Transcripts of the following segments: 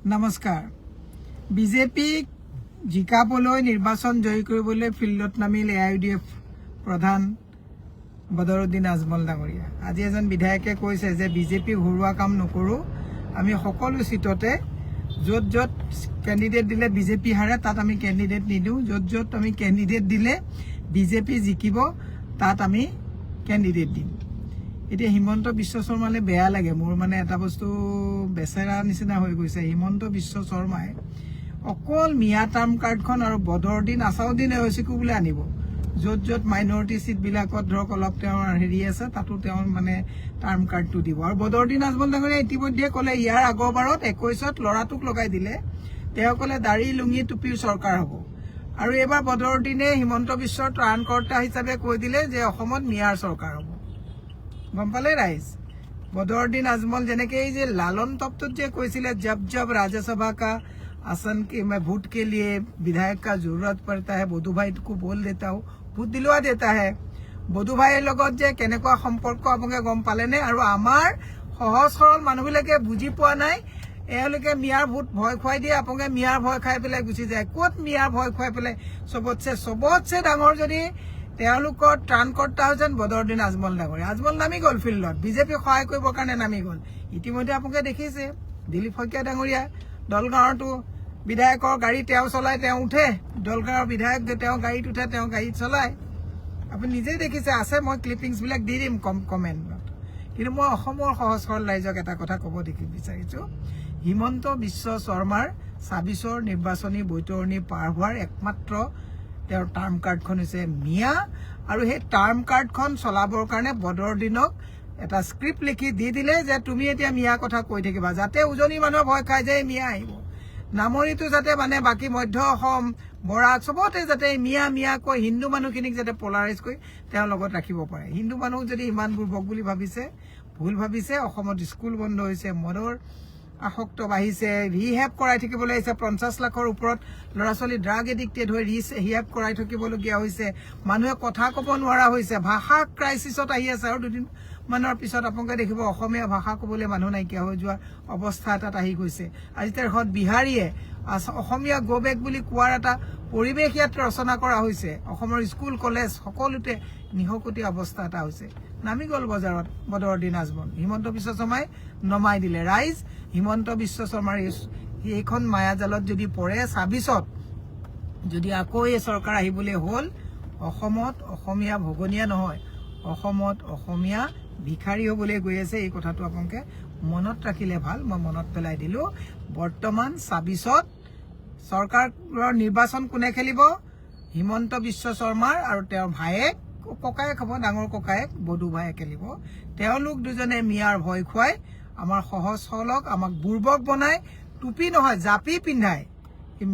নমস্কাৰ। বিজেপিক জিকাবলৈ নিৰ্বাচন জয়ী কৰিবলৈ ফিল্ডত নামিল AIUDF প্ৰধান বদৰুদ্দিন আজমল ডাঙৰীয়া। আজি এজন বিধায়কে কৈছে যে বিজেপি ঘৰুৱা কাম নকৰো, আমি সকলো সিটতে য'ত য'ত কেণ্ডিডেট দিলে বিজেপি হাৰে তাত আমি কেণ্ডিডেট নিদিওঁ, য'ত য'ত আমি কেণ্ডিডেট দিলে বিজেপি জিকিব তাত আমি কেণ্ডিডেট দিম। এতিয়া হিমন্ত বিশ্ব শৰ্মালৈ বেয়া লাগে, মোৰ মানে এটা বস্তু বেচেৰা নিচিনা হৈ গৈছে। হিমন্ত বিশ্ব শৰ্মাই অকল মিয়া টাৰ্ম কাৰ্ডখন আৰু বদৰুদ্দিন আছাউদ্দিন ওৱেইচিকো বোলে আনিব, য'ত য'ত মাইনৰিটি চিটবিলাকত ধৰক অলপ তেওঁৰ হেৰি আছে তাতো তেওঁ মানে টাৰ্ম কাৰ্ডটো দিব। আৰু বদৰুদ্দিন আজমল ডাঙৰীয়াই ইতিমধ্যে ক'লে ইয়াৰ আগৰবাৰত 21ত ল'ৰাটোক লগাই দিলে, তেওঁ ক'লে দাড়ি লুঙি টুপিৰ চৰকাৰ হ'ব। আৰু এইবাৰ বদৰুদ্দিনে হিমন্ত বিশ্বৰ ত্ৰাণকৰ্তা হিচাপে কৈ দিলে যে অসমত মিয়াৰ চৰকাৰ হ'ব। গম পালে ৰাইজ? বদৰুদ্দিন আজমল যেনেকে এই যে লালন টপটোত যে কৈছিলে जब जब राज्यसभा का आसन के मैं वोट के लिए विधायक का जरूरत पड़ता है बधू भाई को बोल देता हूँ, ভোট দিলোৱা দেতা হে। বধু ভাইৰ লগত যে কেনেকুৱা সম্পৰ্ক আপোনালোকে গম পালেনে? আৰু আমাৰ সহজ সৰল মানুহবিলাকে বুজি পোৱা নাই, এওঁলোকে মিয়াৰ ভোট ভয় খুৱাই দিয়ে, আপোনালোকে মিয়াৰ ভয় খাই পেলাই গুচি যায়। ক'ত মিয়াৰ ভয় খুৱাই পেলাই? চবতছে ডাঙৰ যদি তেওঁলোকৰ ত্ৰাণকৰ্তা হৈছেন বদৰুদ্দিন আজমল ডাঙৰীয়া। আজমল নামি গ'ল ফিল্ডত, বিজেপি সহায় কৰিবৰ কাৰণে নামি গ'ল। ইতিমধ্যে আপোনালোকে দেখিছে দিলীপ শইকীয়া ডাঙৰীয়া দলগাঁৱতো বিধায়কৰ গাড়ী তেওঁ চলায়, তেওঁ উঠে। দলগাঁৱৰ বিধায়ক যে তেওঁ গাড়ীত উঠে, তেওঁ গাড়ীত চলায়। আপুনি নিজেই দেখিছে, আছে, মই ক্লিপিংছবিলাক দি দিম কমেণ্টত। কিন্তু মই অসমৰ সহজ সৰল ৰাইজক এটা কথা ক'ব বিচাৰিছোঁ, হিমন্ত বিশ্ব শৰ্মাৰ 26ৰ নিৰ্বাচনী বৈতৰণি পাৰ হোৱাৰ একমাত্ৰ তেওঁৰ টাৰ্ম কাৰ্ডখন হৈছে মিয়া। আৰু সেই টাৰ্ম কাৰ্ডখন চলাবৰ কাৰণে বদৰুদ্দিনক এটা স্ক্ৰিপ্ট লিখি দি দিলে যে তুমি এতিয়া মিয়া কথা কৈ থাকিবা, যাতে উজনি মানুহে ভয় খায় যে মিয়া আহিব। নামৰিটো যাতে মানে বাকী মধ্য অসম বৰাক চবতে যাতে মিয়া মিয়া কৈ হিন্দু মানুহখিনিক যাতে পলাৰাইজ কৰি তেওঁৰ লগত ৰাখিব পাৰে। হিন্দু মানুহ যদি ইমান বুৰ্বক বুলি ভাবিছে, ভুল ভাবিছে। অসমত স্কুল বন্ধ হৈছে, মদৰ আসক্ত বাঢ়িছে, ৰিহেব কৰাই থাকিবলৈ আহিছে। 50 লাখৰ ওপৰত ল'ৰা ছোৱালী ড্ৰাগ এডিক্টেড হৈ ৰিহেব কৰাই থাকিবলগীয়া হৈছে। মানুহে কথা ক'ব নোৱাৰা হৈছে, ভাষা ক্ৰাইচিছত আহি আছে। আৰু দুদিনমানৰ পিছত আপোনালোকে দেখিব অসমীয়া ভাষা ক'বলৈ মানুহ নাইকিয়া হৈ যোৱা অৱস্থা এটাত আহি গৈছে। আজি তাৰিখত বিহাৰীয়ে অসমীয়া গো বেক বুলি কোৱাৰ এটা পৰিৱেশ ইয়াত ৰচনা কৰা হৈছে। অসমৰ স্কুল কলেজ সকলোতে নিশকতীয়া অৱস্থা এটা হৈছে। নামি গ'ল বজাৰত বদৰুদ্দিন আজমল, হিমন্ত বিশ্ব শৰ্মাই নমাই দিলে। ৰাইজ, হিমন্ত বিশ্ব শৰ্মাৰ এইখন মায়াজালত যদি পৰে, 26ত যদি আকৌ এই চৰকাৰ আহিবলৈ হ'ল, অসমত অসমীয়া ভগনীয়া নহয়, অসমত অসমীয়া ভিখাৰী হ'বলৈ গৈ আছে। এই কথাটো আপোনালোকে মনত ৰাখিলে ভাল, মই মনত পেলাই দিলোঁ। বৰ্তমান 26ত চৰকাৰৰ নিৰ্বাচন কোনে খেলিব? হিমন্ত বিশ্ব শৰ্মাৰ আৰু তেওঁৰ ভায়েক, ককায়েক হ'ব, ডাঙৰ ককায়েক বধু ভায়ে খেলিব। তেওঁলোক দুজনে মিয়াৰ ভয় খুৱাই আমাৰ সহজ সৰলক আমাক বুৰ্বক বনাই, টুপি নহয় জাপি পিন্ধাই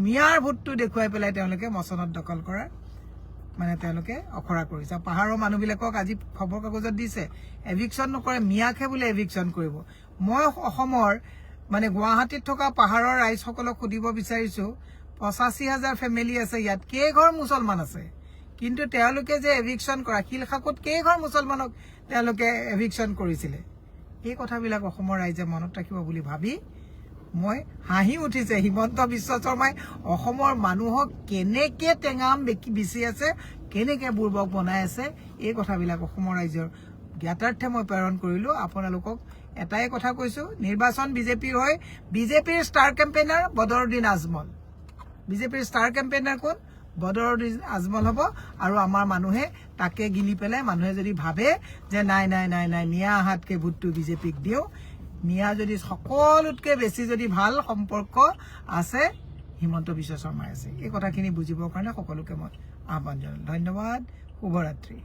মিয়াৰ ভোটটো দেখুৱাই পেলাই তেওঁলোকে মচনত দখল কৰাৰ মানে তেওঁলোকে অখৰা কৰিছে। পাহাৰৰ মানুহবিলাকক আজি খবৰ কাগজত দিছে এভিকশ্যন নকৰে, মিয়াকহে বোলে এভিকশ্যন কৰিব। মই অসমৰ মানে গুৱাহাটীত থকা পাহাৰৰ ৰাইজসকলক সুধিব বিচাৰিছোঁ, 85,000 ফেমিলি আছে ইয়াত, কেইঘৰ মুছলমান আছে? কিন্তু তেওঁলোকে যে এভিকশ্যন কৰা, শিলশাকুত কেইঘৰ মুছলমানক তেওঁলোকে এভিকশ্যন কৰিছিলে? এই কথাবিলাক অসমৰ ৰাইজে মনত ৰাখিব বুলি ভাবি মই হাঁহি উঠিছে। হিমন্ত বিশ্ব শৰ্মাই অসমৰ মানুহক কেনেকে টেঙাম বিচি আছে, কেনেকে বুৰ্বক বনাই আছে, এই কথাবিলাক অসমৰ ৰাইজৰ জ্ঞাতাৰ্থে মই প্ৰেৰণ কৰিলোঁ। আপোনালোকক এটাই কথা কৈছোঁ, নিৰ্বাচন বিজেপিৰ হৈ, বিজেপিৰ ষ্টাৰ কেম্পেইনাৰ বদৰুদ্দিন আজমল। বিজেপিৰ ষ্টাৰ কেম্পেইনাৰ কোন? বদৰুদ্দিন আজমল হ'ব। আৰু আমাৰ মানুহে তাকে গিলি পেলাই মানুহে যদি ভাবে যে নাই নাই নাই নাই মিয়া হাতকে ভোটটো বিজেপিক দিওঁ, মিয়া যদি সকলোতকৈ বেছি যদি ভাল সম্পৰ্ক আছে হিমন্ত বিশ্ব শৰ্মাই আছে। এই কথাখিনি বুজিবৰ কাৰণে সকলোকে মই আহ্বান জনালোঁ। ধন্যবাদ, শুভৰাত্ৰি।